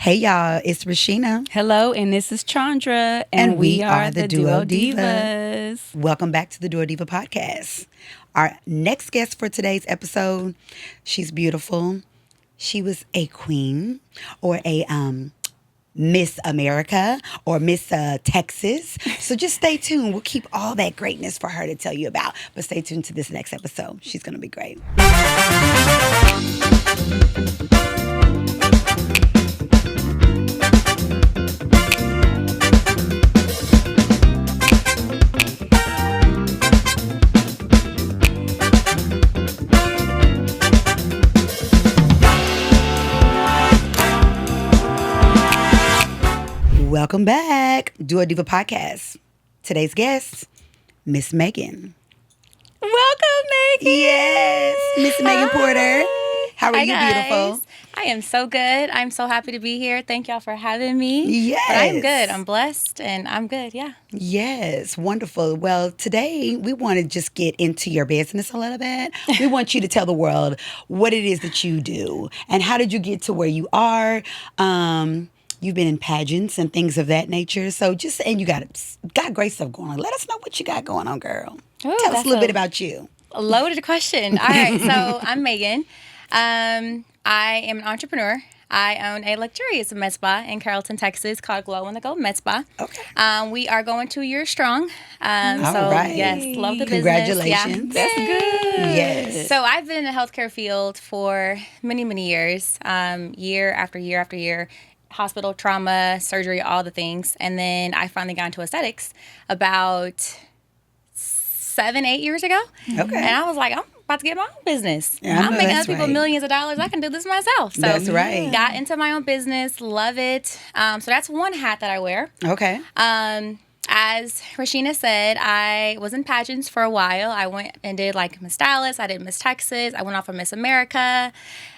Hey y'all, it's Rashina. Hello, and this is Chandra, and we are the DuoDivas. Welcome back to the DuoDiva podcast. Our next guest for today's episode, she's beautiful. She was a queen or a Miss America or Miss Texas. So just stay tuned. We'll keep all that greatness for her to tell you about. But stay tuned to this next episode. She's going to be great. Welcome back, DuoDiva podcast. Today's guest, Miss Megan. Welcome, Megan. Yes, Miss Megan Porter. How are you, guys. beautiful? I am so good. I'm so happy to be here. Thank y'all for having me. Yes. But I'm good. I'm blessed, and I'm good, yeah. Yes, wonderful. Well, today we want to just get into your business a little bit. We want you to tell the world what it is that you do and how did you get to where you are. You've been in pageants and things of that nature. So and you got great stuff going on. Let us know what you got going on, girl. Ooh, Tell us a little bit about you. A loaded question. All right, so I'm Megan. I am an entrepreneur. I own a luxurious med spa in Carrollton, Texas called Glow in the Gold Med Spa. Okay. We are going 2 years strong. All right. Yes, love the Congratulations. business. Yeah. That's good. Yes. So I've been in the healthcare field for many, many years, year after year after year. Hospital, trauma, surgery, all the things. And then I finally got into aesthetics about 7-8 years ago. Okay. And I was like, I'm about to get my own business. Yeah, I'm making that's other people right. millions of dollars. I can do this myself. So That's right. got into my own business, love it. So that's one hat that I wear. Okay. As Rashina said, I was in pageants for a while. I went and did like Miss Dallas. I did Miss Texas. I went off for Miss America.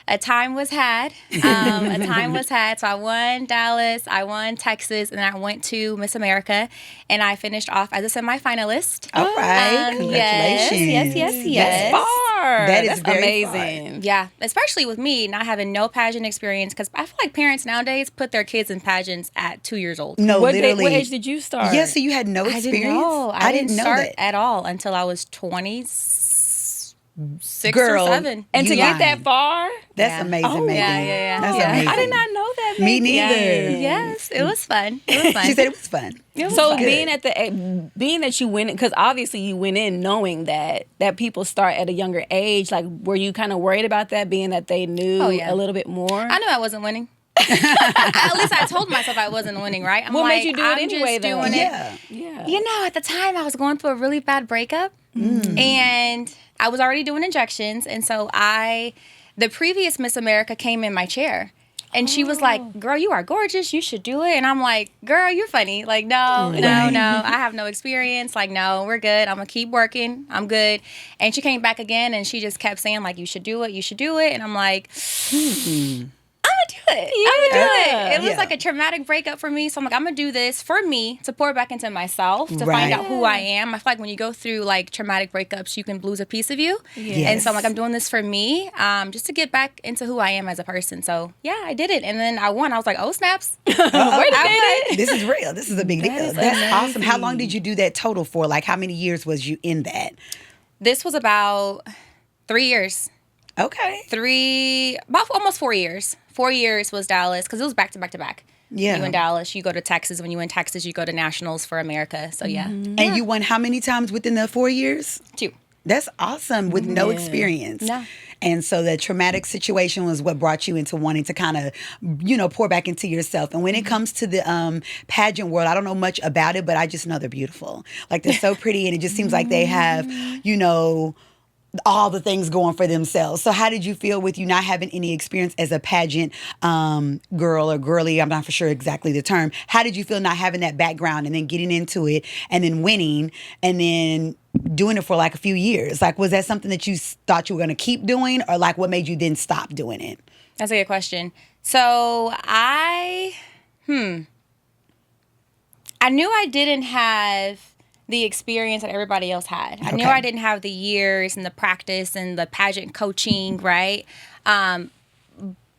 A time was had. So I won Dallas. I won Texas. And I went to Miss America. And I finished off as a semifinalist. All right. Congratulations. Yes. Far. That is That's very amazing. Yeah, especially with me not having no pageant experience, because I feel like parents nowadays put their kids in pageants at 2 years old. No, What literally. age did you start? Yeah, so you had no experience? I didn't know. I didn't know start that. at all until I was 26 Girl, or 7. And to You get lying. that far? That's Yeah. amazing, Oh, Megan. yeah. That's Yeah. amazing. I did not know that. Me Megan. neither. Yes, it was fun. It was fun. She said it was fun. So Good. being that you went in, because obviously you went in knowing that people start at a younger age. Like, were you kind of worried about that, being that they knew a little bit more? I knew I wasn't winning. At least I told myself I wasn't winning, right? I'm What like, made you do it I'm anyway, just though? doing it. Yeah. You know, at the time I was going through a really bad breakup, and I was already doing injections, and so the previous Miss America came in my chair. And she was like, girl, you are gorgeous. You should do it. And I'm like, girl, you're funny. Like, no. I have no experience. Like, no, we're good. I'm going to keep working. I'm good. And she came back again, and she just kept saying, like, you should do it. You should do it. And I'm like, I'm going to do it. I'm going to do it. It was like a traumatic breakup for me. So I'm like, I'm going to do this for me to pour back into myself, to find out who I am. I feel like when you go through like traumatic breakups, you can lose a piece of you. Yes. And so I'm like, I'm doing this for me, just to get back into who I am as a person. So yeah, I did it. And then I won. I was like, oh, snaps. Wait a minute. This is real. This is a big deal. That's awesome. How long did you do that total for? Like, how many years was you in that? This was about 3 years. Okay. About almost 4 years. 4 years was Dallas, because it was back to back to back. Yeah. You in Dallas, you go to Texas. When you in Texas, you go to Nationals for America. So yeah. And you won how many times within the 4 years? 2. That's awesome, with no experience. No. And so the traumatic situation was what brought you into wanting to kind of, pour back into yourself. And when it comes to the pageant world, I don't know much about it, but I just know they're beautiful. Like, they're so pretty, and it just seems like they have, all the things going for themselves. So how did you feel with you not having any experience as a pageant girl or girly? I'm not for sure exactly the term. How did you feel not having that background and then getting into it and then winning and then doing it for like a few years? Like, was that something that you thought you were going to keep doing, or like what made you then stop doing it? That's a good question. So I knew I didn't have the experience that everybody else had. I knew I didn't have the years and the practice and the pageant coaching, right?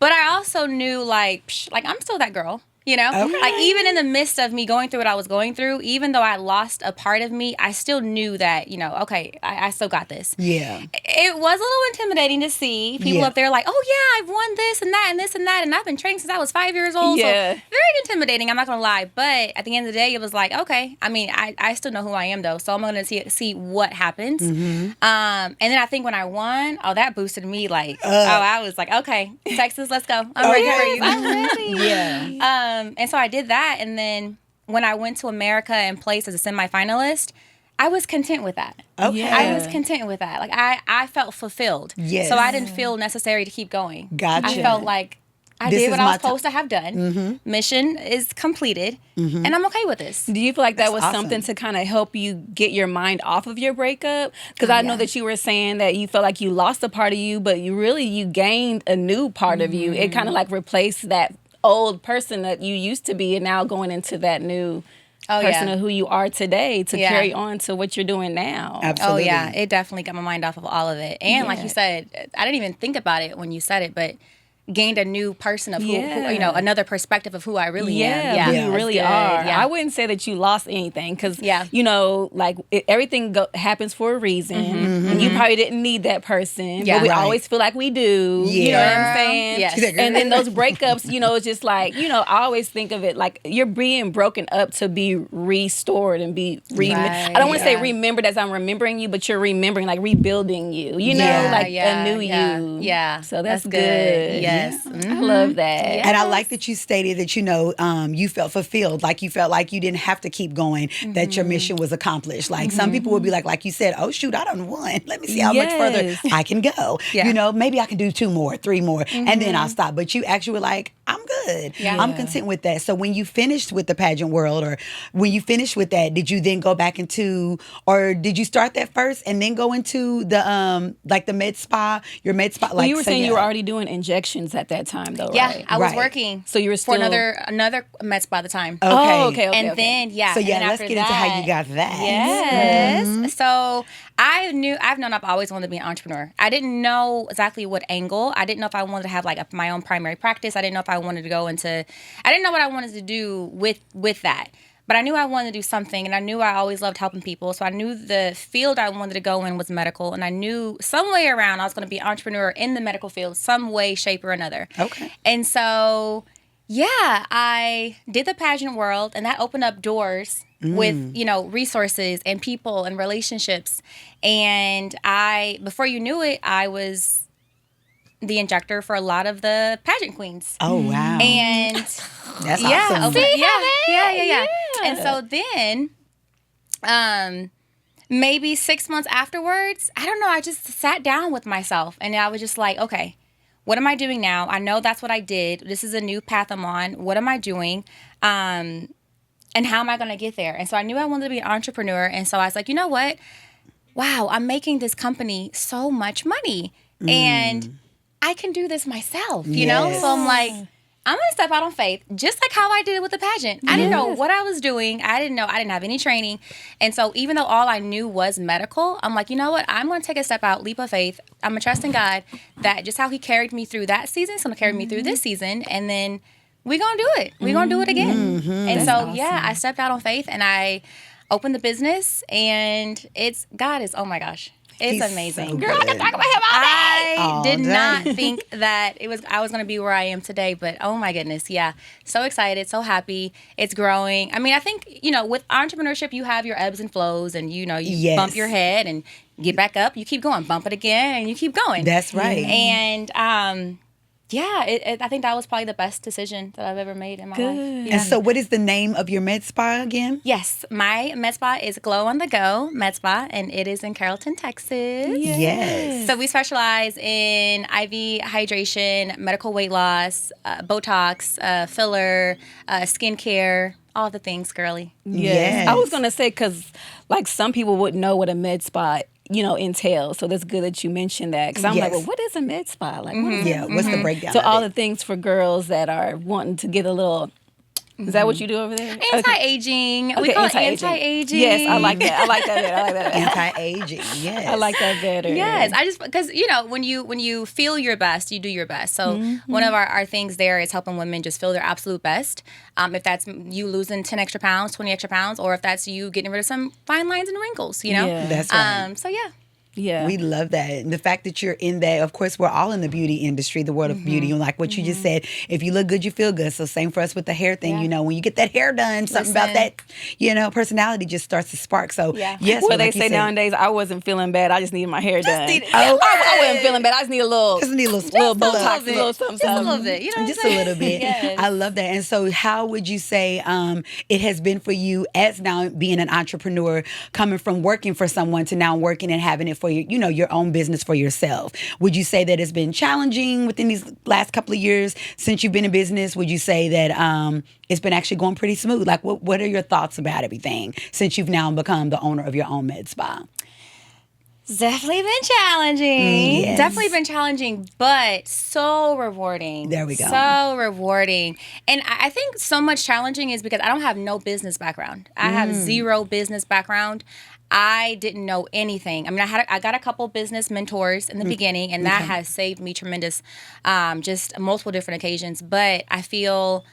But I also knew, like, I'm still that girl. You know, like even in the midst of me going through what I was going through, even though I lost a part of me, I still knew that, you know, okay, I still got this. Yeah. It was a little intimidating to see people up there like, oh yeah, I've won this and that and this and that. And I've been training since I was 5 years old. Yeah. So very intimidating. I'm not going to lie. But at the end of the day, it was like, okay, I mean, I still know who I am though. So I'm going to see what happens. And then I think when I won, that boosted me like, I was like, okay, Texas, let's go. I'm ready for you. I'm ready. Yeah. And so I did that. And then when I went to America and placed as a semifinalist, I was content with that. Okay. Yeah. I was content with that. Like I felt fulfilled. Yes. So I didn't feel necessary to keep going. Gotcha. I felt like I This did is what I my was supposed to have done. Mission is completed. And I'm okay with this. Do you feel like that That's was awesome. something to kind of help you get your mind off of your breakup? Because I know that you were saying that you felt like you lost a part of you, but you gained a new part of you. It kind of like replaced that old person that you used to be and now going into that new person of who you are today to carry on to what you're doing now. Absolutely. Oh, yeah. It definitely got my mind off of all of it. And like you said, I didn't even think about it when you said it, but gained a new person of who you know, another perspective of who I really am. Yeah, who you really good. are. Yeah. I wouldn't say that you lost anything because, you know, like everything happens for a reason. And you probably didn't need that person. Yeah. But we Right. always feel like we do. You know what I'm saying? Yes. And then those breakups, you know, it's just like, you know, I always think of it like you're being broken up to be restored and be I don't want to say remembered as I'm remembering you, but you're remembering, like rebuilding you, you know, like a new you. Yeah. So that's good. Yes. I love that. And I like that you stated that, you know, you felt fulfilled, like you felt like you didn't have to keep going, that your mission was accomplished. Like some people would be like you said, oh shoot, I done won. Let me see how much further I can go. You know, maybe I can do 2 more, 3 more, and then I'll stop. But you actually were like, I'm good. I'm content with that. So when you finished with the pageant world, or when you finished with that, did you then go back into, or did you start that first and then go into the like the med spa, your med spa? Like, Well, you were saying you were already doing injections at that time, though, Yeah, right? I was working. So you were still for another med spa at the time. Okay. Oh, okay. And then So and then let's after get into how you got that. Yes. So I've known I've always wanted to be an entrepreneur. I didn't know exactly what angle. I didn't know if I wanted to have like my own primary practice. I didn't know if I wanted to go into. I didn't know what I wanted to do with that. But I knew I wanted to do something, and I knew I always loved helping people. So I knew the field I wanted to go in was medical, and I knew some way around I was going to be an entrepreneur in the medical field, some way, shape, or another. Okay. And so, I did the pageant world, and that opened up doors with, you know, resources and people and relationships. And before you knew it, I was the injector for a lot of the pageant queens. Oh, wow. And that's awesome. Yeah. And so then, maybe 6 months afterwards, I don't know, I just sat down with myself and I was just like, okay, what am I doing now? I know that's what I did. This is a new path I'm on. What am I doing? And how am I going to get there? And so I knew I wanted to be an entrepreneur. And so I was like, you know what? Wow, I'm making this company so much money. And I can do this myself, you know? So I'm like, I'm going to step out on faith, just like how I did it with the pageant. I didn't know what I was doing. I didn't have any training. And so even though all I knew was medical, I'm like, you know what? I'm going to take a step out, leap of faith. I'm going to trust in God that just how he carried me through that season, he's going to carry me through this season. And then we're going to do it. We're going to do it again. And so, I stepped out on faith and I opened the business, and oh my gosh. It's amazing. So Girl, I can good. talk about him all day. All I did day. not think that I was going to be where I am today, but oh my goodness, yeah. So excited, so happy. It's growing. I mean, I think, you know, with entrepreneurship, you have your ebbs and flows, and, you know, you bump your head and get back up. You keep going, bump it again, and you keep going. That's right. And, I think that was probably the best decision that I've ever made in my life. Yeah. And so what is the name of your med spa again? Yes, my med spa is Glow on the Go Med Spa, and it is in Carrollton, Texas. Yes. So we specialize in IV hydration, medical weight loss, Botox, filler, skincare, all the things, girly. Yes. I was going to say, because like some people wouldn't know what a med spa, you know, entails. So that's good that you mentioned that. Because I'm like, well, what is a med spa? Like, what is Yeah, what's the breakdown So of all it? the things for girls that are wanting to get a little Is that what you do over there? Anti-aging. Okay. We call Anti-aging. it anti-aging. Yes, I like that. I like that better. I like that better. Anti-aging, yes. I like that better. Yes, I just because when you feel your best, you do your best. So one of our things there is helping women just feel their absolute best. If that's you losing 10 extra pounds, 20 extra pounds, or if that's you getting rid of some fine lines and wrinkles, Yeah. That's right. So yeah. Yeah. We love that. And the fact that you're in that, of course, we're all in the beauty industry, the world of beauty. And like what you just said, if you look good, you feel good. So same for us with the hair thing, when you get that hair done, something about that, personality just starts to spark. So yes. Well, they say nowadays, I wasn't feeling bad. I just needed my hair done. I wasn't feeling bad. I just need a little Botox, a little something. Just a little bit. Just a little bit. Yes. I love that. And so how would you say it has been for you as now being an entrepreneur, coming from working for someone to now working and having it for your own business for yourself? Would you say that it's been challenging within these last couple of years since you've been in business? Would you say that it's been actually going pretty smooth? Like, what are your thoughts about everything since you've now become the owner of your own med spa? It's definitely been challenging. Yes. Definitely been challenging, but so rewarding. There we go. So rewarding. And I think so much challenging is because I don't have no business background. I have zero business background. I didn't know anything. I mean, I got a couple business mentors in the beginning, and that has saved me tremendous, just multiple different occasions. But I feel,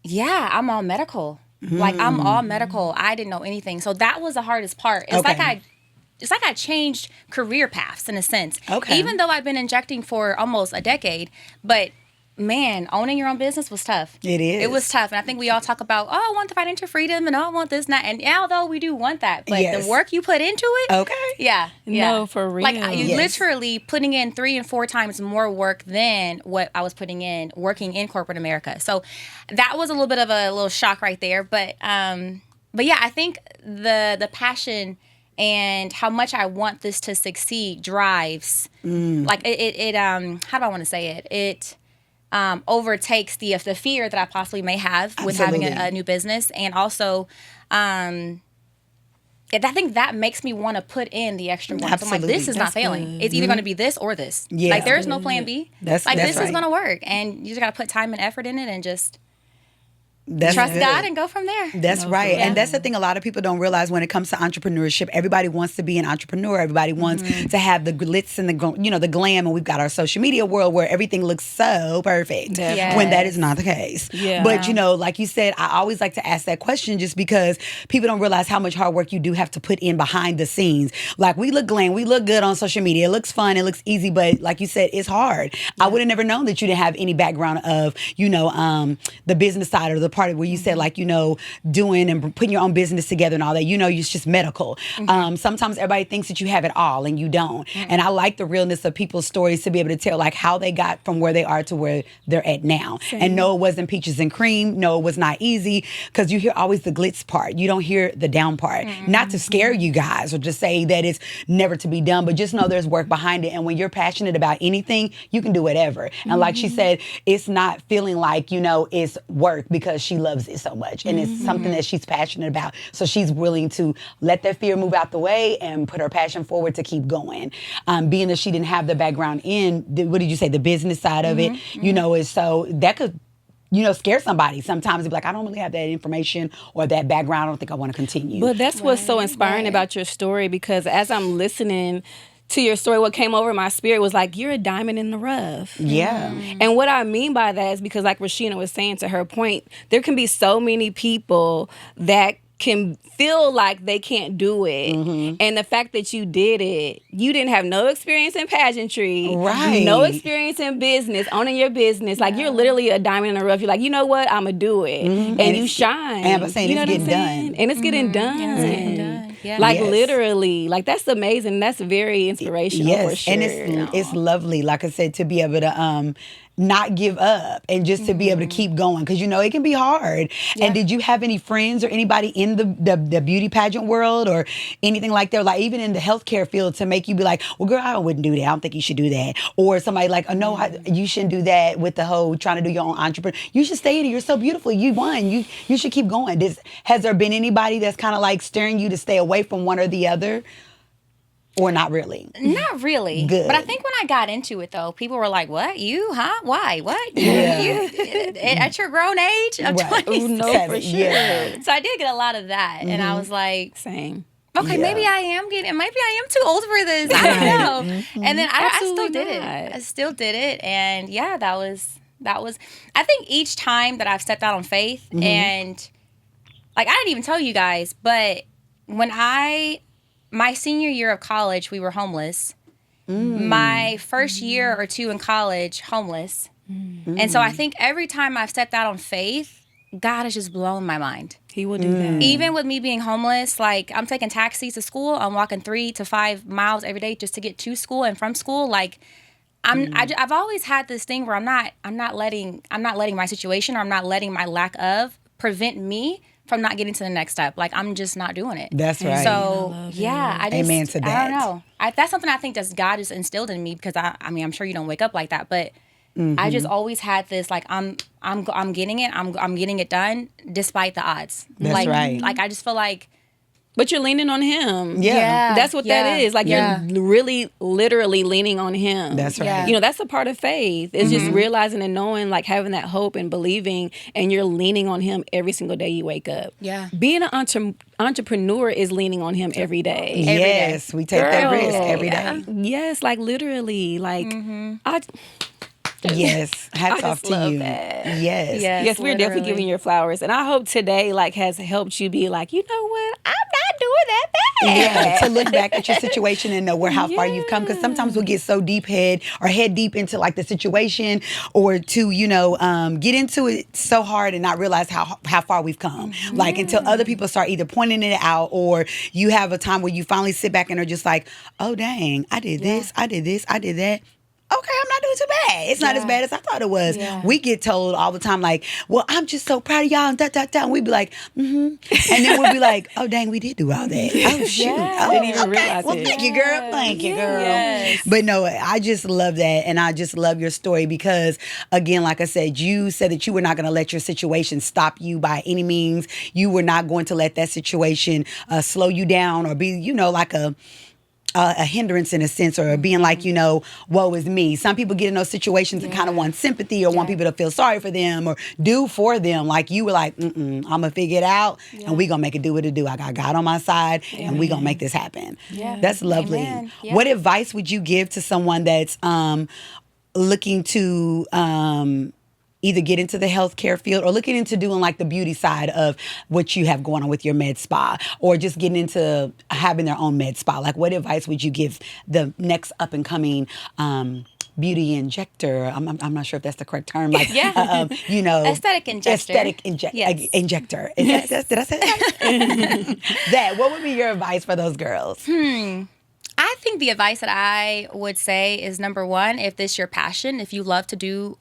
I'm all medical. Like, I'm all medical. I didn't know anything. So that was the hardest part. It's like I changed career paths in a sense. Okay. Even though I've been injecting for almost a decade, but man, owning your own business was tough. It is. It was tough. And I think we all talk about, I want the financial freedom and I want this and that. And although we do want that, but the work you put into it. Okay. Yeah. No, for real. Like you literally putting in 3 and 4 times more work than what I was putting in working in corporate America. So that was a little bit of a little shock right there. But yeah, I think the passion and how much I want this to succeed drives, like it how do I want to say it? It overtakes the fear that I possibly may have with having a new business. And also, I think that makes me want to put in the extra work. So I'm like, this is not failing. Good. It's either going to be this or this. Yeah. Like, there's no plan B. This is going to work. And you just got to put time and effort in it and just trust God and go from there. That's right. Yeah. And that's the thing a lot of people don't realize when it comes to entrepreneurship. Everybody wants to be an entrepreneur. Everybody wants to have the glitz and the glam. And we've got our social media world where everything looks so perfect when that is not the case. Yeah. But, like you said, I always like to ask that question just because people don't realize how much hard work you do have to put in behind the scenes. Like, we look glam. We look good on social media. It looks fun. It looks easy. But like you said, it's hard. Yeah. I would have never known that you didn't have any background of, the business side or the part where you said, like, doing and putting your own business together and all that, it's just medical. Sometimes everybody thinks that you have it all and you don't. And I like the realness of people's stories to be able to tell, like, how they got from where they are to where they're at now. Same. And no, it wasn't peaches and cream. No, it was not easy, because you hear always the glitz part. You don't hear the down part. Not to scare you guys or just say that it's never to be done, but just know there's work behind it. And when you're passionate about anything, you can do whatever. And like she said, it's not feeling like, it's work because she loves it so much, and it's something that she's passionate about, so she's willing to let that fear move out the way and put her passion forward to keep going. Being that she didn't have the background in what did you say, the business side of it, is so that could scare somebody sometimes. They'd be like, I don't really have that information or that background. I don't think I want to continue. But that's what's so inspiring about your story, because as I'm listening to your story, what came over my spirit was like, you're a diamond in the rough. Yeah. And what I mean by that is because, like Rashina was saying, to her point, there can be so many people that can feel like they can't do it. And the fact that you did it, you didn't have no experience in pageantry, no experience in business, owning your business. Like, you're literally a diamond in the rough. You're like, you know what? I'm going to do it. And you shine. And I'm saying, it's getting done. And it's getting done. And it's getting done. Yeah. Like, literally. Like, that's amazing. That's very inspirational for sure. And it's lovely, like I said, to be able to not give up and just to be able to keep going, because it can be hard. And did you have any friends or anybody in the beauty pageant world or anything like that, like even in the healthcare field, to make you be like, well, girl, I wouldn't do that, I don't think you should do that, or somebody like, oh no, you shouldn't do that, with the whole trying to do your own entrepreneur, you should stay in it, you're so beautiful, you won, you should keep going? Has there been anybody that's kind of like steering you to stay away from one or the other? Or not really? Not really. Good. But I think when I got into it, though, people were like, what? You? Huh? Why? What? Yeah. At your grown age of Right. 27? Ooh, no, for sure. Yeah. So I did get a lot of that. And I was like, Same. okay, Yeah. maybe I am too old for this. I don't know. And then I still Absolutely did it. not. I still did it. And yeah, that was, I think each time that I've stepped out on faith and like, I didn't even tell you guys, but when my senior year of college, we were homeless. My first year or two in college, homeless. And so I think every time I've stepped out on faith, God has just blown my mind. He will do that. Even with me being homeless, like I'm taking taxis to school. I'm walking 3 to 5 miles every day just to get to school and from school. Like I've always had this thing where I'm not letting my situation, or I'm not letting my lack of prevent me from not getting to the next step. Like I'm just not doing it. That's right. So yeah, I just, Amen to that. I don't know. That's something I think that God has instilled in me, because I mean, I'm sure you don't wake up like that, but I just always had this, like, I'm getting it. I'm getting it done despite the odds. That's right. Like I just feel like, But you're leaning on him. Yeah. That's what that is. Like, Yeah. you're really, literally leaning on him. That's right. Yeah. You know, that's a part of faith. It's just realizing and knowing, like, having that hope and believing, and you're leaning on him every single day you wake up. Yeah. Being an entrepreneur is leaning on him every day. Yes, we take that Girl. risk every day. Yes, like, literally. Like, Yes, hats I off just to love you. that. Yes. Yes, we're definitely literally. giving you your flowers. And I hope today, like, has helped you be like, you know what? I'm not doing that bad. Yeah, to look back at your situation and know how far you've come. Because sometimes we'll get so head deep into like the situation, or to, get into it so hard and not realize how far we've come. Like until other people start either pointing it out, or you have a time where you finally sit back and are just like, oh, dang, I did this, I did this, I did that. Okay, I'm not doing too bad. It's not as bad as I thought it was. Yeah. We get told all the time, like, well, I'm just so proud of y'all, and And we'd be like, And then we'll be like, oh, dang, we did do all that. Oh, shoot. Yeah. Oh, Didn't even realize well, it. thank you, girl. Thank you, girl. Yes. But no, I just love that. And I just love your story because, again, like I said, you said that you were not going to let your situation stop you by any means. You were not going to let that situation slow you down or be, like a hindrance in a sense, or being like, woe is me. Some people get in those situations and kind of want sympathy or want people to feel sorry for them or do for them. Like you were like, I'm going to figure it out and we going to make it do what it do. I got God on my side and we going to make this happen. Yeah. That's lovely. Amen. Yeah. What advice would you give to someone that's looking to either get into the healthcare field or looking into doing like the beauty side of what you have going on with your med spa, or just getting into having their own med spa? Like, what advice would you give the next up and coming beauty injector? I'm not sure if that's the correct term. Like, Aesthetic injector. Yes. Injector. Did I say that? That. What would be your advice for those girls? I think the advice that I would say is, number one, if this is your passion, if you love to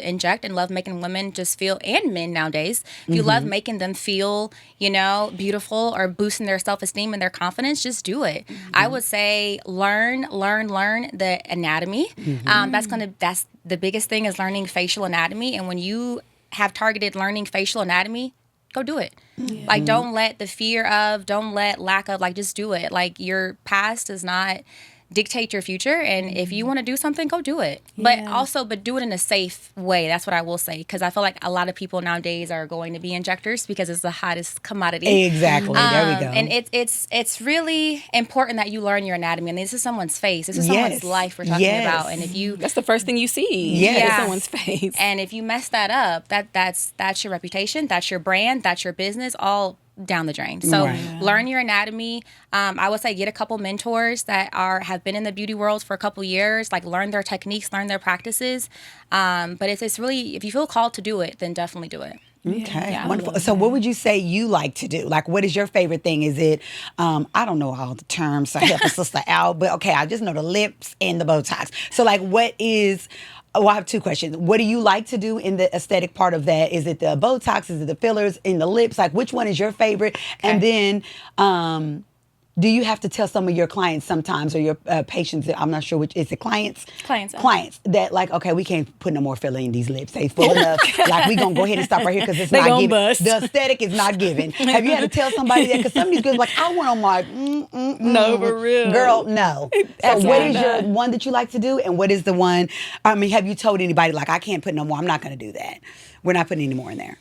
inject and love making women just feel, and men nowadays, if you love making them feel, beautiful, or boosting their self-esteem and their confidence, just do it. I would say learn the anatomy. That's the biggest thing, is learning facial anatomy. And when you have targeted learning facial anatomy, go do it. Like, don't let the fear of, don't let lack of, like, just do it. Like, your past does not dictate your future, and if you want to do something, go do it. But do it in a safe way. That's what I will say, because I feel like a lot of people nowadays are going to be injectors because it's the hottest commodity. Exactly. There we go. And it's really important that you learn your anatomy. And this is someone's face. This is someone's life we're talking about. And if you, that's the first thing you see. Yes. Someone's face. and if you mess that up, that's your reputation, that's your brand, that's your business, all down the drain. So learn your anatomy. I would say get a couple mentors that have been in the beauty world for a couple years. Like, learn their techniques, learn their practices. But if you feel called to do it, then definitely do it. Okay, wonderful. So what would you say you like to do? Like, what is your favorite thing? Is it, I don't know all the terms, so help a sister out, but okay, I just know the lips and the Botox. So like, I have two questions. What do you like to do in the aesthetic part of that? Is it the Botox? Is it the fillers in the lips? Like, which one is your favorite? Okay. And then, do you have to tell some of your clients sometimes, or your patients, I'm not sure which, is it clients? Clients. Clients, that like, okay, we can't put no more filler in these lips. They full enough. Like, we going to go ahead and stop right here because it's They not gonna giving. bust. The aesthetic is not giving. Have you had to tell somebody that? Because some of these girls like, I want them like, No, for real. Girl, no. So what is your one that you like to do, and what is the one, I mean, have you told anybody like, I can't put no more, I'm not going to do that. We're not putting any more in there.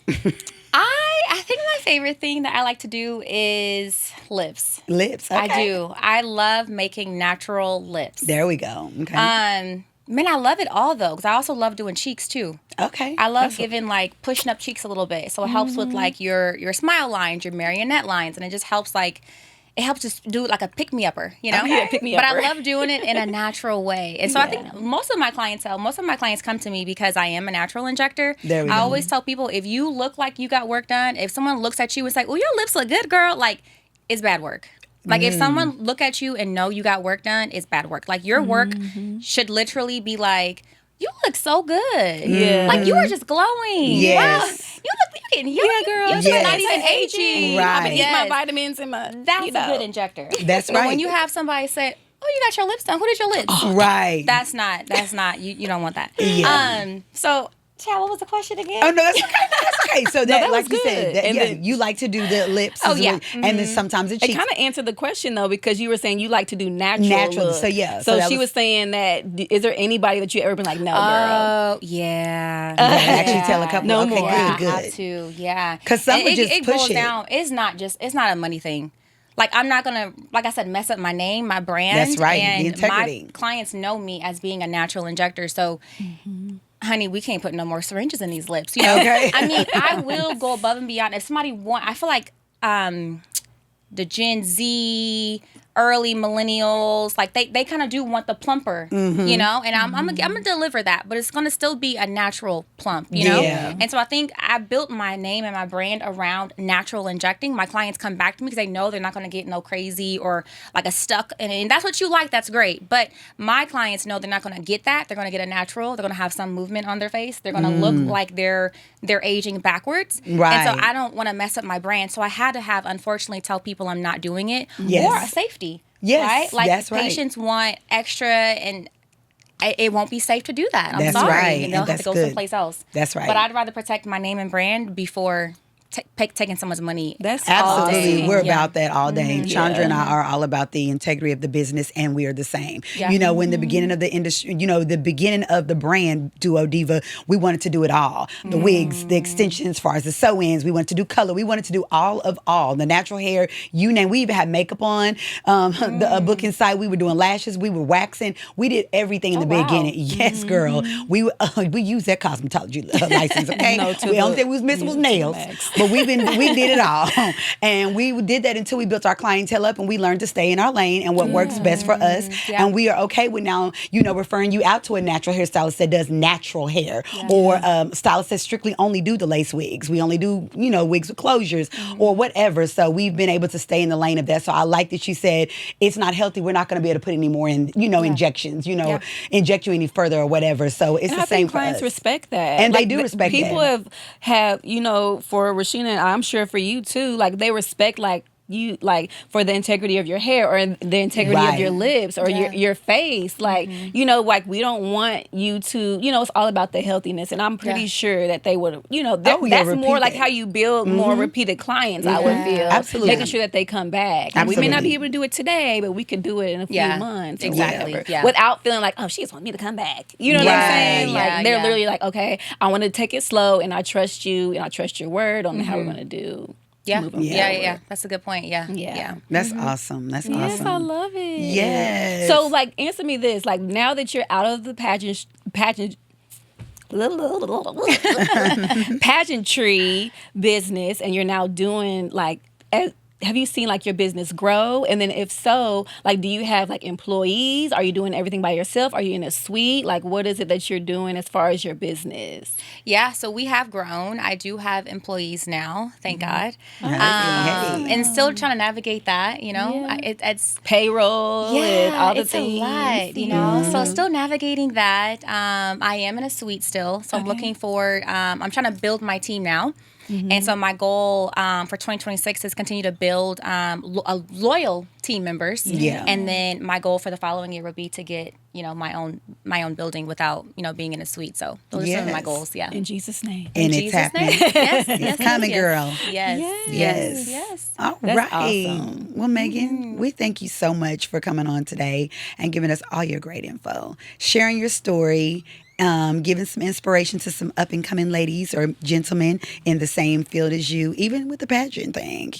I think my favorite thing that I like to do is lips. Lips, okay. I do. I love making natural lips. There we go. Okay. Man, I love it all though, because I also love doing cheeks too. Okay. I love giving like pushing up cheeks a little bit, so it helps with like your smile lines, your marionette lines, and it just helps like. It helps just do like a pick-me-upper, you know? Okay. Yeah, pick-me-upper. But I love doing it in a natural way. And so I think most of my clients come to me because I am a natural injector. There we I go. always tell people, if you look like you got work done, if someone looks at you and say, oh, your lips look good, girl, like, it's bad work. Like, if someone look at you and know you got work done, it's bad work. Like, your work should literally be like, you look so good. Yeah. Like, you are just glowing. Yes. Wow. You getting young. Yeah, girl. You're Yes. just not even aging. Right. I've been eating my Yes. vitamins and my. That's you know. a good injector. That's But right. when you have somebody say, oh, you got your lips done. Who did your lips? Right. That's not, you don't want that. Yeah. So, Chad, what was the question again? Oh, no, that's okay. That's okay. So that like was you said, good. that, And yeah, then- you like to do the lips. Oh, as yeah. well, and then sometimes the It cheeks. kind of answered the question though, because you were saying you like to do natural. So, yeah. So, So that she was- was saying that. Is there anybody that you ever been like, no, girl? Oh, yeah. You gotta actually tell a couple. No okay, more. Yeah, good, I have good. to, yeah. 'Cause some And would just it push boils it. down. It's not a money thing. Like, I'm not gonna, like I said, mess up my name, my brand. That's right, the And integrity. my clients know me as being a natural injector. So, honey, we can't put no more syringes in these lips. You know? Okay. I mean, I will go above and beyond. If somebody I feel like the Gen Z, early millennials, like they kind of do want the plumper, you know, and I'm gonna deliver that, but it's gonna still be a natural plump, you know. Yeah. And so I think I built my name and my brand around natural injecting. My clients come back to me because they know they're not gonna get no crazy or like a stuck, and that's what you like. That's great, but my clients know they're not gonna get that. They're gonna get a natural. They're gonna have some movement on their face. They're gonna look like they're aging backwards. Right. And so I don't want to mess up my brand. So I had to unfortunately tell people I'm not doing it. Yes. Or a safety. Yes, Right? Like, that's right. patients want extra, and it won't be safe to do that. I'm That's sorry. right, And they'll and have to that's go good. someplace else. That's right. But I'd rather protect my name and brand before taking someone's money. That's all Absolutely. day. We're Yeah. about that all day. Chandra and I are all about the integrity of the business, and we are the same. Yeah. You know, when the beginning of the industry, you know, the beginning of the brand, DuoDiva, we wanted to do it all. The wigs, the extensions, as far as the sew-ins, we wanted to do color. We wanted to do all. The natural hair, you name. We even had makeup on. The booking site, we were doing lashes. We were waxing. We did everything in the wow. beginning. Yes, girl. We used that cosmetology license, okay? No, to The only the- thing we was missing was nails. max. But we did it all. And we did that until we built our clientele up and we learned to stay in our lane and what works best for us. Yeah. And we are okay with now, you know, referring you out to a natural hairstylist that does natural hair, or stylists that strictly only do the lace wigs. We only do, you know, wigs with closures or whatever. So we've been able to stay in the lane of that. So I like that she said, it's not healthy. We're not going to be able to put any more in, you know, injections, you know, inject you any further or whatever. So it's And the I same think for clients us. respect that, And they do respect people that. have you know, for Rashina, and I'm sure for you too, like they respect like you, like for the integrity of your hair or the integrity of Right. your lips or your face, like you know, like we don't want you to, you know, it's all about the healthiness, and I'm pretty sure that they would, you know, Oh, yeah, that's more repeat like it. how you build more repeated clients. I would feel Absolutely. making sure that they come back. And we may not Absolutely. be able to do it today, but we could do it in a few Yeah, months, or exactly, whatever, yeah. without feeling like, oh, she just want me to come back. You know what I'm Right. saying? Yeah, Like they're yeah. literally like, okay, I want to take it slow, and I trust you, and I trust your word on how we're gonna do. Yeah. moving Yeah. forward. Yeah. That's a good point. Yeah. Yeah. That's awesome. That's Yes, awesome. I love it. Yes. So, like, answer me this: like, now that you're out of the pageantry business, and you're now doing like, have you seen like your business grow? And then if so, like, do you have like employees? Are you doing everything by yourself? Are you in a suite? Like, what is it that you're doing as far as your business? Yeah, so we have grown. I do have employees now, thank God. Hey. And still trying to navigate that, you know. Yeah. It's Payroll, and all the it's things. a lot, you know. So still navigating that. I am in a suite still, so I'm looking for. I'm trying to build my team now. And so my goal for 2026 is continue to build a loyal team members. Yeah. And then my goal for the following year would be to get, my own building without, being in a suite. So those are some of my goals. Yeah. In Jesus' name. And it's Jesus' happening. name. Yes. It's coming, girl. Yes. All That's right. awesome. Well, Megan, we thank you so much for coming on today and giving us all your great info, sharing your story, giving some inspiration to some up-and-coming ladies or gentlemen in the same field as you, even with the pageant thing,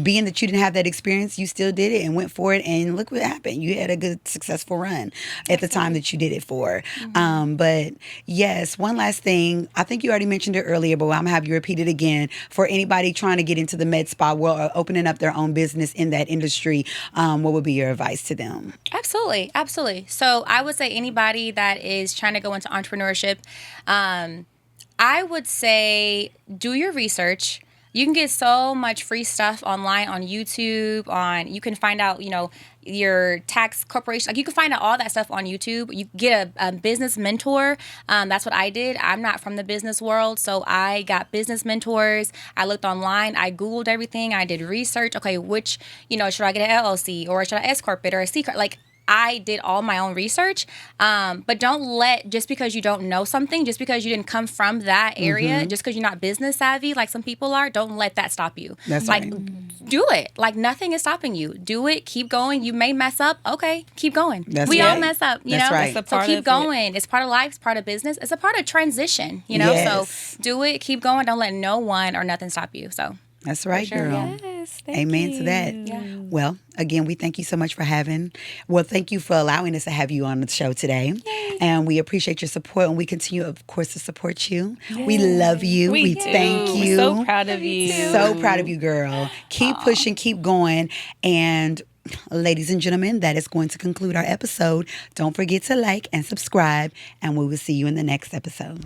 Being that you didn't have that experience, you still did it and went for it, and look what happened. You had a good, successful run at the time that you did it for. But yes, one last thing. I think you already mentioned it earlier, but I'm going to have you repeat it again. For anybody trying to get into the med spa world or opening up their own business in that industry, what would be your advice to them? Absolutely. So I would say anybody that is trying to go into entrepreneurship, I would say do your research. You can get so much free stuff online on YouTube. You can find out, your tax corporation. Like, you can find out all that stuff on YouTube. You get a business mentor. That's what I did. I'm not from the business world, so I got business mentors. I looked online. I Googled everything. I did research. Okay, which, should I get an LLC or should I S corp it or a C corp? Like, I did all my own research, but don't let, just because you don't know something, just because you didn't come from that area, just because you're not business savvy like some people are, don't let that stop you. That's like, right. Do it. Like, nothing is stopping you. Do it. Keep going. You may mess up. Okay, keep going. We all mess up, you That's know? right. So keep going. It's part of life. It's part of business. It's a part of transition, So do it. Keep going. Don't let no one or nothing stop you. So. That's right, girl. Yes, Amen to that. Yeah. Well, again, we thank you so much for thank you for allowing us to have you on the show today. Yay. And we appreciate your support, and we continue, of course, to support you. Yes. We love you. We thank you. We're so proud of you. So proud of you, girl. Keep pushing, keep going. And ladies and gentlemen, that is going to conclude our episode. Don't forget to like and subscribe, and we will see you in the next episode.